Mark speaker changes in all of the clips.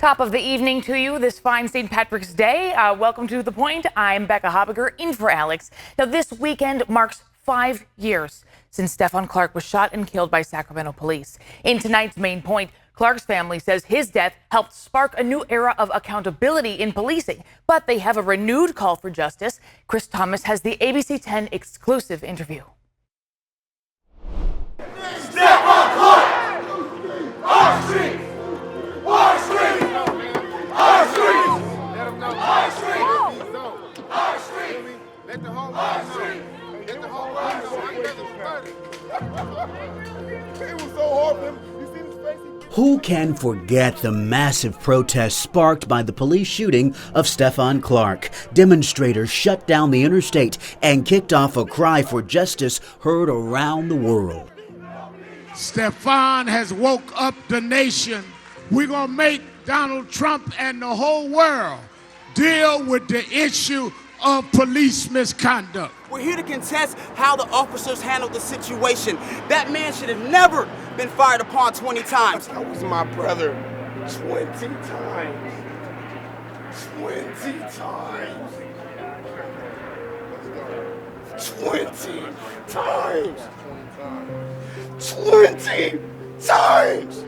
Speaker 1: Top of the evening to you this fine St. Patrick's Day. Welcome to The Point. I'm Becca Hobbiger in for Alex. Now, this weekend marks 5 years since Stephon Clark was shot and killed by Sacramento police. In tonight's Main Point, Clark's family says his death helped spark a new era of accountability in policing, but they have a renewed call for justice. Chris Thomas has the ABC 10 exclusive interview.
Speaker 2: Stephon Clark! Our street! Our street! Our street!
Speaker 3: Let them know.
Speaker 2: Our street!
Speaker 3: Our street! Let the whole world know. Let the whole world know. My brother's murdered. It was so hard for him. You see his face?
Speaker 4: Who can forget the massive protests sparked by the police shooting of Stephon Clark? Demonstrators shut down the interstate and kicked off a cry for justice heard around the world.
Speaker 3: Stephon has woke up the nation. We're going to make Donald Trump and the whole world deal with the issue of police misconduct.
Speaker 5: We're here to contest how the officers handled the situation. That man should have never been fired upon 20 times.
Speaker 3: That was my brother 20 times. 20 times. 20 times. 20 times.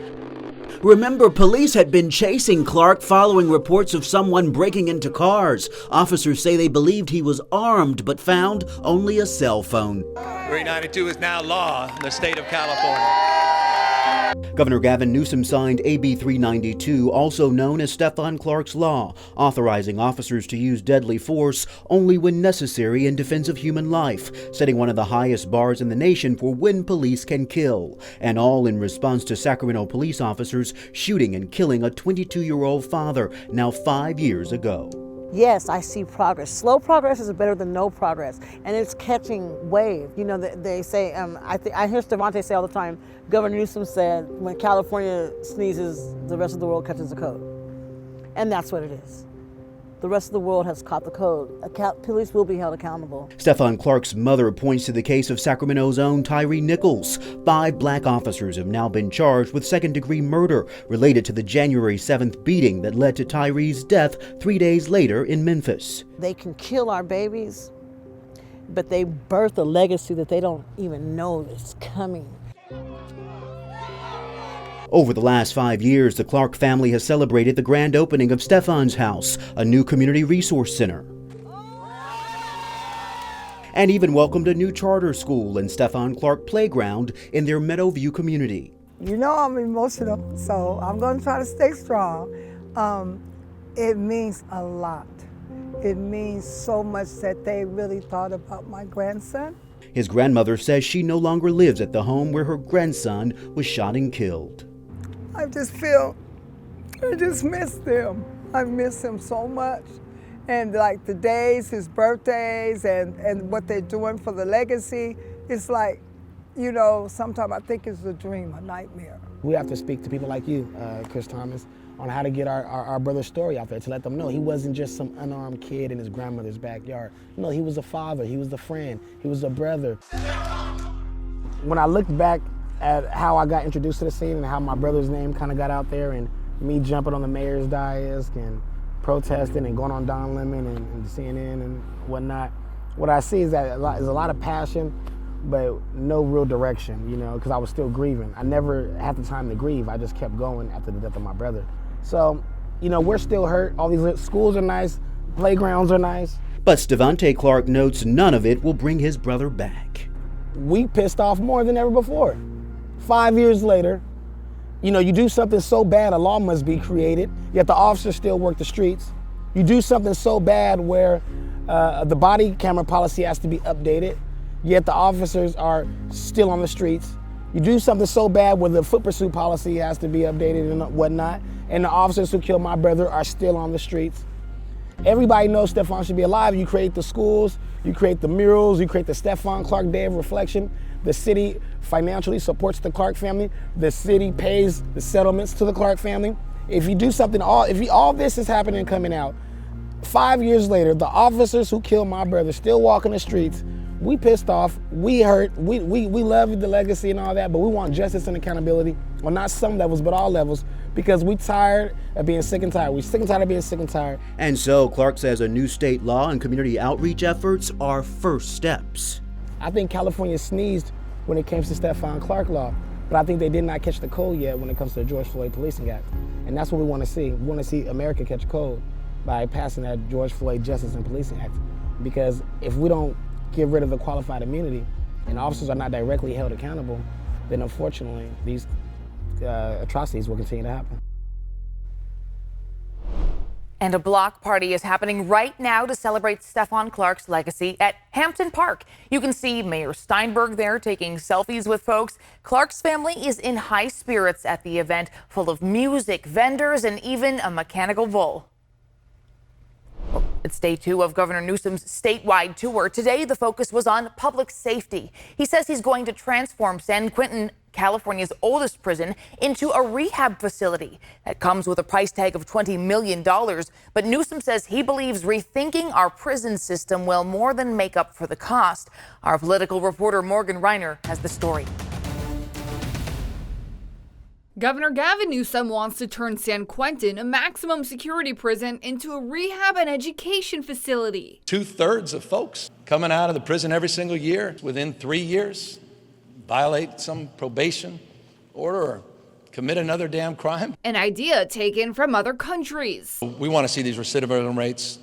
Speaker 4: Remember, police had been chasing Clark following reports of someone breaking into cars. Officers say they believed he was armed, but found only a cell phone.
Speaker 6: 392 is now law in the state of California.
Speaker 4: Governor Gavin Newsom signed AB 392, also known as Stephon Clark's Law, authorizing officers to use deadly force only when necessary in defense of human life, setting one of the highest bars in the nation for when police can kill, and all in response to Sacramento police officers shooting and killing a 22-year-old father now 5 years ago.
Speaker 7: Yes, I see progress. Slow progress is better than no progress, and it's catching wave. You know, they say, I hear Stephon say all the time, Governor Newsom said, when California sneezes, the rest of the world catches the code. And that's what it is. The rest of the world has caught the code. Police will be held accountable.
Speaker 4: Stephon Clark's mother points to the case of Sacramento's own Tyree Nichols. 5 black officers have now been charged with second-degree murder related to the January 7th beating that led to Tyree's death 3 days later in Memphis.
Speaker 7: They can kill our babies, but they birth a legacy that they don't even know is coming.
Speaker 4: Over the last 5 years, the Clark family has celebrated the grand opening of Stephon's House, a new community resource center, and even welcomed a new charter school and Stephon Clark playground in their Meadowview community.
Speaker 8: You know I'm emotional, so I'm going to try to stay strong. It means a lot. It means so much that they really thought about my grandson.
Speaker 4: His grandmother says she no longer lives at the home where her grandson was shot and killed.
Speaker 8: I just miss them. I miss him so much. And like the days, his birthdays, and what they're doing for the legacy, it's like, you know, sometimes I think it's a dream, a nightmare.
Speaker 9: We have to speak to people like you, Chris Thomas, on how to get our brother's story out there, to let them know he wasn't just some unarmed kid in his grandmother's backyard. No, he was a father, he was a friend, he was a brother. When I look back at how I got introduced to the scene and how my brother's name kind of got out there, and me jumping on the mayor's dais and protesting and going on Don Lemon and CNN and whatnot, what I see is that there's a lot of passion, but no real direction, you know, because I was still grieving. I never had the time to grieve. I just kept going after the death of my brother. So, you know, we're still hurt. All these schools are nice, playgrounds are nice.
Speaker 4: But Stephon Clark notes none of it will bring his brother back.
Speaker 9: We pissed off more than ever before. 5 years later, you know, you do something so bad, a law must be created, yet the officers still work the streets. You do something so bad where the body camera policy has to be updated, yet the officers are still on the streets. You do something so bad where the foot pursuit policy has to be updated and whatnot, and the officers who killed my brother are still on the streets. Everybody knows Stephon should be alive. You create the schools, you create the murals, you create the Stephon Clark Day of Reflection. The city financially supports the Clark family. The city pays the settlements to the Clark family. If you do something, all this is happening and coming out, 5 years later, the officers who killed my brother still walking the streets. We pissed off, we hurt, we love the legacy and all that, but we want justice and accountability on not some levels, but all levels, because we tired of being sick and tired. We're sick and tired of being sick and tired.
Speaker 4: And so Clark says a new state law and community outreach efforts are first steps.
Speaker 9: I think California sneezed when it came to Stephon Clark law, but I think they did not catch the cold yet when it comes to the George Floyd Policing Act. And that's what we want to see. We want to see America catch a cold by passing that George Floyd Justice and Policing Act. Because if we don't get rid of the qualified immunity and officers are not directly held accountable, then unfortunately these atrocities will continue to happen.
Speaker 1: And a block party is happening right now to celebrate Stephon Clark's legacy at Hampton Park. You can see Mayor Steinberg there taking selfies with folks. Clark's family is in high spirits at the event, full of music, vendors, and even a mechanical bull. It's day 2 of Governor Newsom's statewide tour. Today, the focus was on public safety. He says he's going to transform San Quentin, California's oldest prison, into a rehab facility. That comes with a price tag of $20 million. But Newsom says he believes rethinking our prison system will more than make up for the cost. Our political reporter Morgan Reiner has the story.
Speaker 10: Governor Gavin Newsom wants to turn San Quentin, a maximum security prison, into a rehab and education facility.
Speaker 6: 2/3 of folks coming out of the prison every single year within 3 years violate some probation order or commit another damn crime.
Speaker 10: An idea taken from other countries.
Speaker 6: We want to see these recidivism rates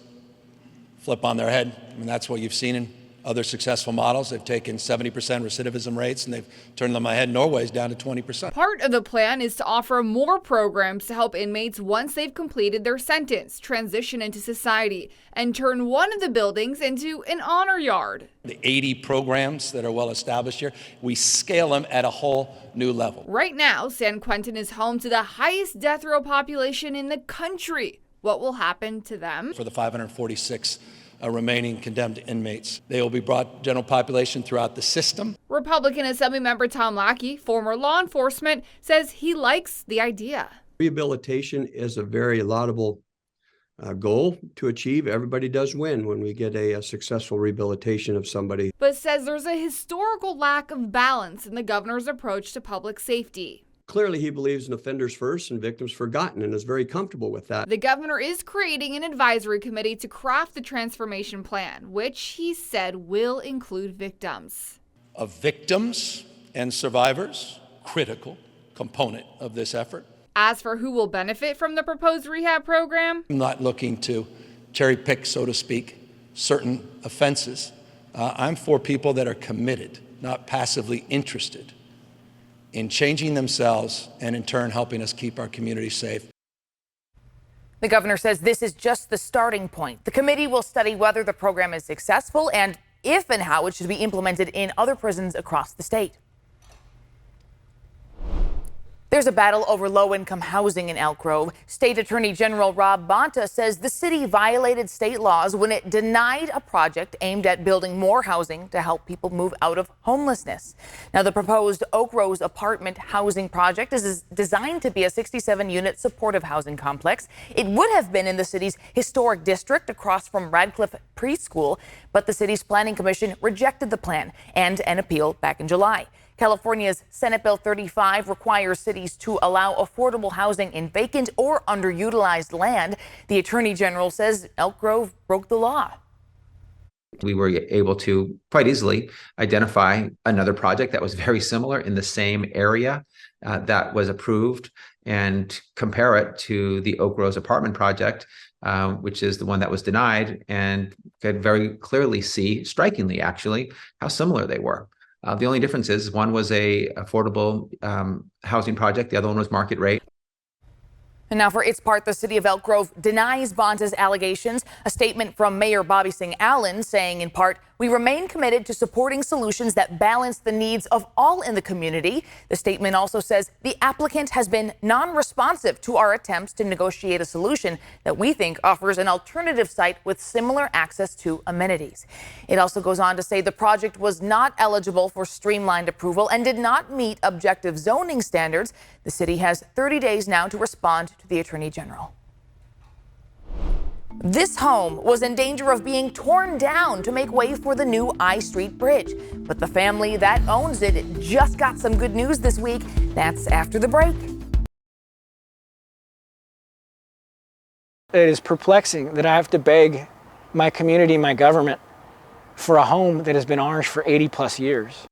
Speaker 6: flip on their head. I mean, that's what you've seen in other successful models. They've taken 70% recidivism rates and they've turned them on their head. Norway's down to 20%.
Speaker 10: Part of the plan is to offer more programs to help inmates once they've completed their sentence, transition into society, and turn one of the buildings into an honor yard.
Speaker 6: The 80 programs that are well established here, we scale them at a whole new level.
Speaker 10: Right now, San Quentin is home to the highest death row population in the country. What will happen to them?
Speaker 6: For the 546 remaining condemned inmates, they will be brought general population throughout the system.
Speaker 10: Republican Assemblymember Tom Lackey, former law enforcement, says he likes the idea.
Speaker 11: Rehabilitation is a very laudable goal to achieve. Everybody does win when we get a successful rehabilitation of somebody.
Speaker 10: But says there's a historical lack of balance in the governor's approach to public safety.
Speaker 11: Clearly, he believes in offenders first and victims forgotten and is very comfortable with that.
Speaker 10: The governor is creating an advisory committee to craft the transformation plan, which he said will include victims.
Speaker 6: Of victims and survivors, critical component of this effort.
Speaker 10: As for who will benefit from the proposed rehab program,
Speaker 6: I'm not looking to cherry pick, so to speak, certain offenses. I'm for people that are committed, not passively interested in changing themselves and in turn helping us keep our community safe.
Speaker 1: The governor says this is just the starting point. The committee will study whether the program is successful and if and how it should be implemented in other prisons across the state. There's a battle over low-income housing in Elk Grove. State Attorney General Rob Bonta says the city violated state laws when it denied a project aimed at building more housing to help people move out of homelessness. Now, the proposed Oak Rose apartment housing project is designed to be a 67-unit supportive housing complex. It would have been in the city's historic district across from Radcliffe Preschool, but the city's planning commission rejected the plan and an appeal back in July. California's Senate Bill 35 requires cities to allow affordable housing in vacant or underutilized land. The Attorney General says Elk Grove broke the law.
Speaker 12: We were able to quite easily identify another project that was very similar in the same area that was approved and compare it to the Oak Rose apartment project, which is the one that was denied, and could very clearly see, strikingly actually, how similar they were. The only difference is one was a affordable housing project, the other one was market rate.
Speaker 1: And now for its part, the city of Elk Grove denies Bonta's allegations. A statement from Mayor Bobby Singh Allen saying in part, "We remain committed to supporting solutions that balance the needs of all in the community." The statement also says the applicant has been non-responsive to our attempts to negotiate a solution that we think offers an alternative site with similar access to amenities. It also goes on to say the project was not eligible for streamlined approval and did not meet objective zoning standards. The city has 30 days now to respond to the Attorney General. This home was in danger of being torn down to make way for the new I Street Bridge. But the family that owns it just got some good news this week. That's after the break.
Speaker 13: It is perplexing that I have to beg my community, my government, for a home that has been ours for 80 plus years.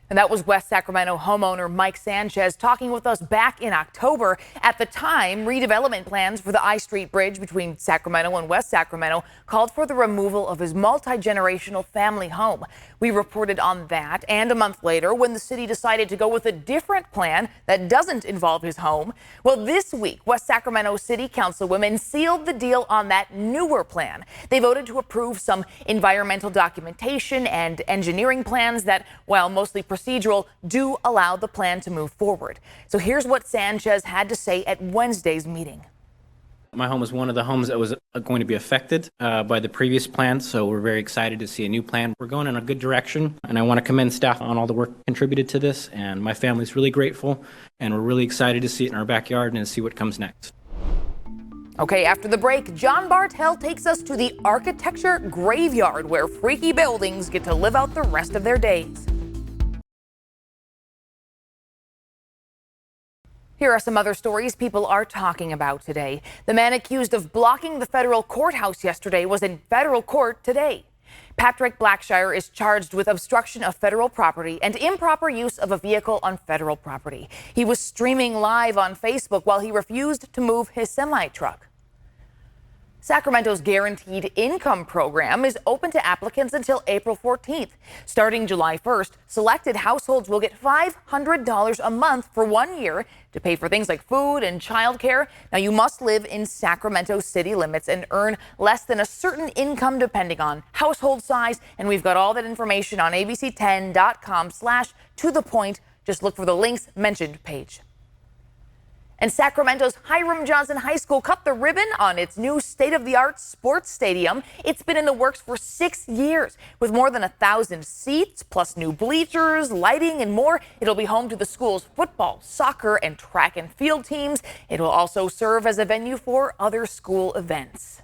Speaker 1: And that was West Sacramento homeowner Mike Sanchez talking with us back in October. At the time, redevelopment plans for the I Street Bridge between Sacramento and West Sacramento called for the removal of his multi-generational family home. We reported on that, and a month later, when the city decided to go with a different plan that doesn't involve his home. Well, this week, West Sacramento City Councilwomen sealed the deal on that newer plan. They voted to approve some environmental documentation and engineering plans that, while mostly procedural, do allow the plan to move forward. So here's what Sanchez had to say at Wednesday's meeting.
Speaker 14: My home was one of the homes that was going to be affected by the previous plan, so we're very excited to see a new plan. We're going in a good direction, and I want to commend staff on all the work contributed to this, and my family's really grateful, and we're really excited to see it in our backyard and see what comes next.
Speaker 1: Okay, after the break, John Bartel takes us to the architecture graveyard where freaky buildings get to live out the rest of their days. Here are some other stories people are talking about today. The man accused of blocking the federal courthouse yesterday was in federal court today. Patrick Blackshire is charged with obstruction of federal property and improper use of a vehicle on federal property. He was streaming live on Facebook while he refused to move his semi-truck. Sacramento's Guaranteed Income Program is open to applicants until April 14th. Starting July 1st, selected households will get $500 a month for 1 year to pay for things like food and childcare. Now, you must live in Sacramento city limits and earn less than a certain income depending on household size. And we've got all that information on abc10.com/to-the-point. Just look for the links mentioned page. And Sacramento's Hiram Johnson High School cut the ribbon on its new state-of-the-art sports stadium. It's been in the works for 6 years. With more than 1,000 seats, plus new bleachers, lighting, and more, it'll be home to the school's football, soccer, and track and field teams. It will also serve as a venue for other school events.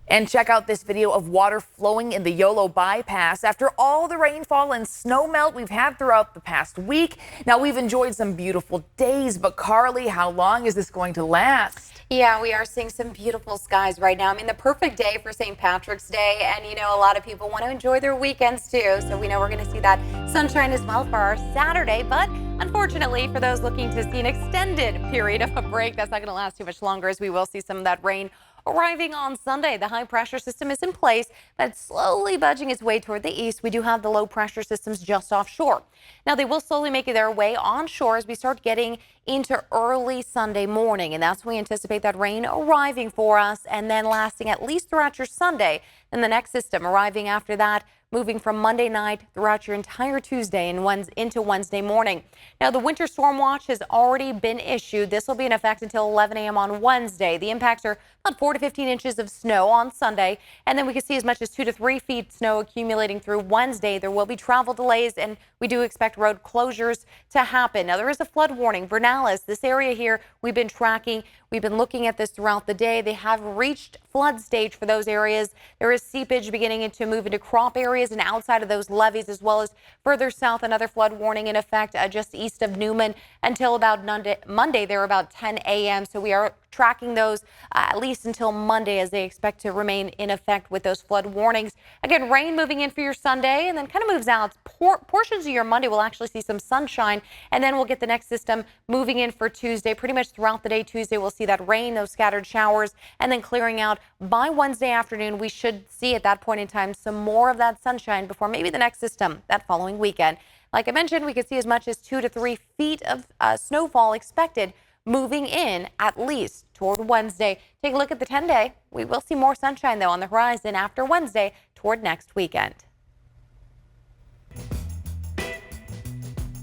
Speaker 1: And check out this video of water flowing in the Yolo bypass after all the rainfall and snow melt we've had throughout the past week. Now, we've enjoyed some beautiful days, but Carly, how long is this going to last?
Speaker 15: Yeah, we are seeing some beautiful skies right now. I mean, the perfect day for St. Patrick's Day. And, you know, a lot of people want to enjoy their weekends, too. So we know we're going to see that sunshine as well for our Saturday. But unfortunately, for those looking to see an extended period of a break, that's not going to last too much longer, as we will see some of that rain arriving on Sunday. The high pressure system is in place, but it's slowly budging its way toward the east. We do have the low pressure systems just offshore. Now, they will slowly make their way onshore as we start getting into early Sunday morning, and that's when we anticipate that rain arriving for us and then lasting at least throughout your Sunday. And the next system arriving after that, moving from Monday night throughout your entire Tuesday and into Wednesday morning. Now, the winter storm watch has already been issued. This will be in effect until 11 a.m. on Wednesday. The impacts are about 4 to 15 inches of snow on Sunday, and then we can see as much as 2 to 3 feet snow accumulating through Wednesday. There will be travel delays, and we do expect road closures to happen. Now, there is a flood warning. Vernalis, this area here, we've been tracking. We've been looking at this throughout the day. They have reached flood stage for those areas. There is seepage beginning to move into crop areas and outside of those levees, as well as further south, another flood warning in effect just east of Newman until about Monday. They're about 10 a.m. So we are tracking those at least until Monday, as they expect to remain in effect with those flood warnings. Again, rain moving in for your Sunday and then kind of moves out. Portions of your Monday will actually see some sunshine, and then we'll get the next system moving in for Tuesday. Pretty much throughout the day Tuesday, we'll see that rain, those scattered showers, and then clearing out by Wednesday afternoon. We should see at that point in time some more of that sunshine before maybe the next system that following weekend. Like I mentioned, we could see as much as 2 to 3 feet of snowfall expected moving in at least toward Wednesday. Take a look at the 10-day. We will see more sunshine, though, on the horizon after Wednesday toward next weekend.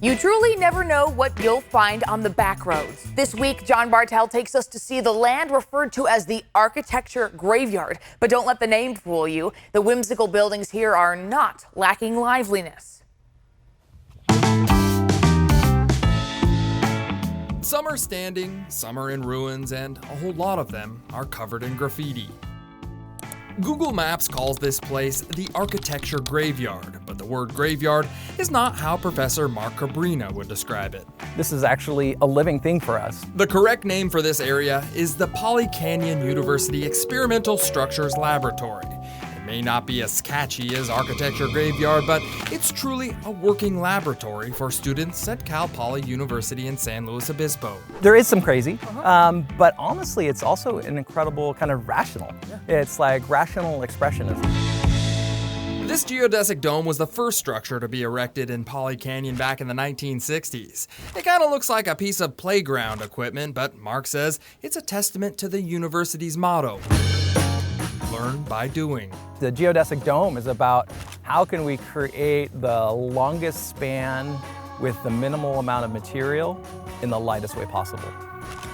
Speaker 1: You truly never know what you'll find on the back roads. This week, John Bartel takes us to see the land referred to as the architecture graveyard. But don't let the name fool you. The whimsical buildings here are not lacking liveliness.
Speaker 16: Some are standing, some are in ruins, and a whole lot of them are covered in graffiti. Google Maps calls this place the Architecture Graveyard, but the word graveyard is not how Professor Mark Cabrina would describe it.
Speaker 17: This is actually a living thing for us.
Speaker 16: The correct name for this area is the Poly Canyon University Experimental Structures Laboratory. It may not be as catchy as Architecture Graveyard, but it's truly a working laboratory for students at Cal Poly University in San Luis Obispo.
Speaker 17: There is some crazy, but honestly, it's also an incredible kind of rational. It's like rational expressionism.
Speaker 16: This geodesic dome was the first structure to be erected in Poly Canyon back in the 1960s. It kind of looks like a piece of playground equipment, but Mark says it's a testament to the university's motto, learn by doing.
Speaker 17: The geodesic dome is about how can we create the longest span with the minimal amount of material in the lightest way possible.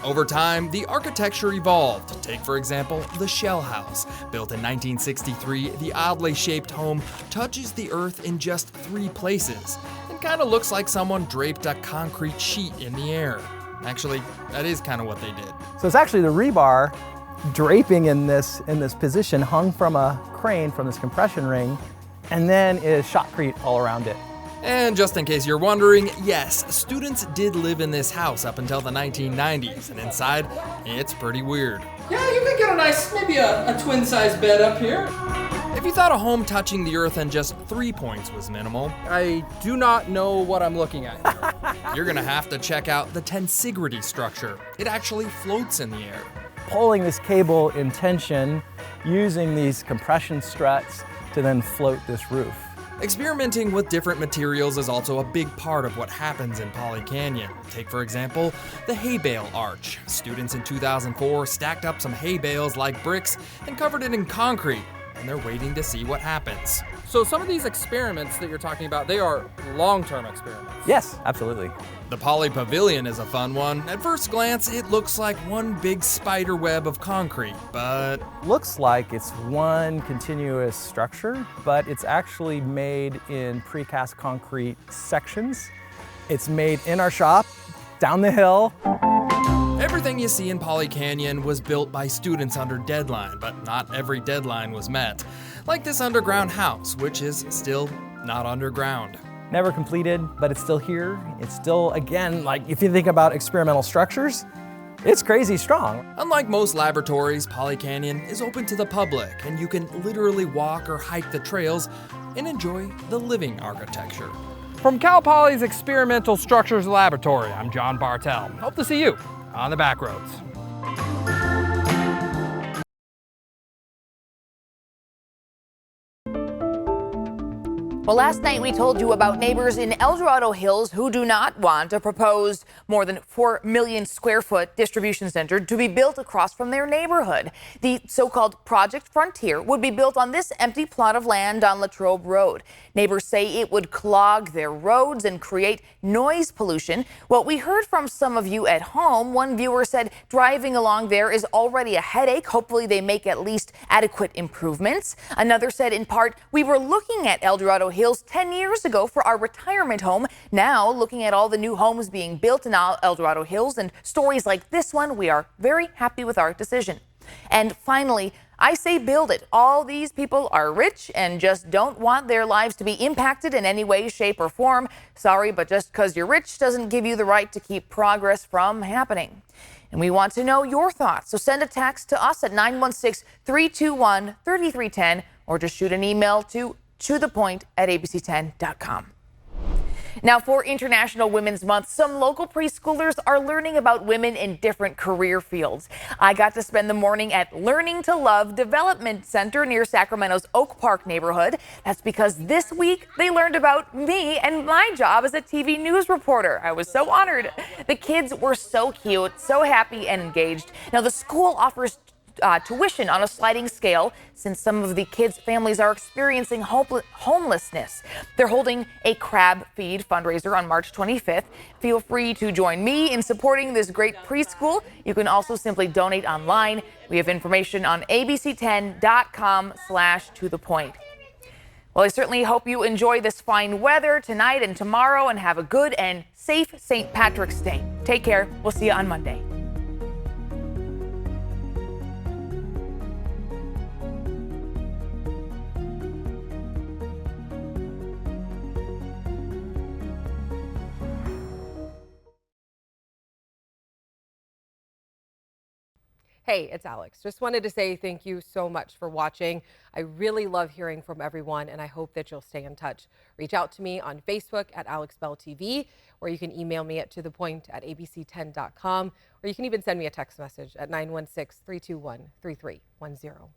Speaker 16: Over time, the architecture evolved. Take, for example, the Shell House. Built in 1963, the oddly shaped home touches the earth in just 3 places and kind of looks like someone draped a concrete sheet in the air. Actually, that is kind of what they did.
Speaker 17: So it's actually the rebar draping in this position hung from a crane from this compression ring, and then is shotcrete all around it.
Speaker 16: And just in case you're wondering, yes, students did live in this house up until the 1990s, and inside, it's pretty weird.
Speaker 18: Yeah, you could get a nice, maybe a twin-size bed up here.
Speaker 16: If you thought a home touching the earth in just 3 points was minimal,
Speaker 18: I do not know what I'm looking at here.
Speaker 16: You're gonna have to check out the tensegrity structure. It actually floats in the air.
Speaker 17: Pulling this cable in tension, using these compression struts to then float this roof.
Speaker 16: Experimenting with different materials is also a big part of what happens in Poly Canyon. Take, for example, the hay bale arch. Students in 2004 stacked up some hay bales like bricks and covered it in concrete, and they're waiting to see what happens.
Speaker 18: So some of these experiments that you're talking about, they are long-term experiments.
Speaker 17: Yes, absolutely.
Speaker 16: The Poly Pavilion is a fun one. At first glance, it looks like one big spider web of concrete, but...
Speaker 17: Looks like it's one continuous structure, but it's actually made in precast concrete sections. It's made in our shop, down the hill.
Speaker 16: Everything you see in Poly Canyon was built by students under deadline, but not every deadline was met. Like this underground house, which is still not underground.
Speaker 17: Never completed, but it's still here. It's still, again, like if you think about experimental structures, it's crazy strong.
Speaker 16: Unlike most laboratories, Poly Canyon is open to the public, and you can literally walk or hike the trails and enjoy the living architecture.
Speaker 18: From Cal Poly's Experimental Structures Laboratory, I'm John Bartel. Hope to see you on the back roads.
Speaker 1: Well, last night we told you about neighbors in El Dorado Hills who do not want a proposed more than 4 million square foot distribution center to be built across from their neighborhood. The so-called Project Frontier would be built on this empty plot of land on Latrobe Road. Neighbors say it would clog their roads and create noise pollution. Well, we heard from some of you at home. One viewer said driving along there is already a headache. Hopefully they make at least adequate improvements. Another said in part, we were looking at El Dorado Hills 10 years ago for our retirement home. Now, looking at all the new homes being built in El Dorado Hills and stories like this one, we are very happy with our decision. And finally, I say build it. All these people are rich and just don't want their lives to be impacted in any way, shape, or form. Sorry, but just because you're rich doesn't give you the right to keep progress from happening. And we want to know your thoughts. So send a text to us at 916-321-3310 or just shoot an email to thepoint@abc10.com. Now, for International Women's Month, some local preschoolers are learning about women in different career fields. I got to spend the morning at Learning to Love Development Center near Sacramento's Oak Park neighborhood. That's because this week they learned about me and my job as a TV news reporter. I was so honored. The kids were so cute, so happy and engaged. Now, the school offers tuition on a sliding scale since some of the kids' families are experiencing homelessness. They're holding a crab feed fundraiser on March 25th. Feel free to join me in supporting this great preschool. You can also simply donate online. We have information on abc10.com/tothepoint. Well, I certainly hope you enjoy this fine weather tonight and tomorrow and have a good and safe St. Patrick's Day. Take care. We'll see you on Monday.
Speaker 19: Hey, it's Alex. Just wanted to say thank you so much for watching. I really love hearing from everyone, and I hope that you'll stay in touch. Reach out to me on Facebook at AlexBellTV, or you can email me at tothepoint@abc10.com, or you can even send me a text message at 916-321-3310.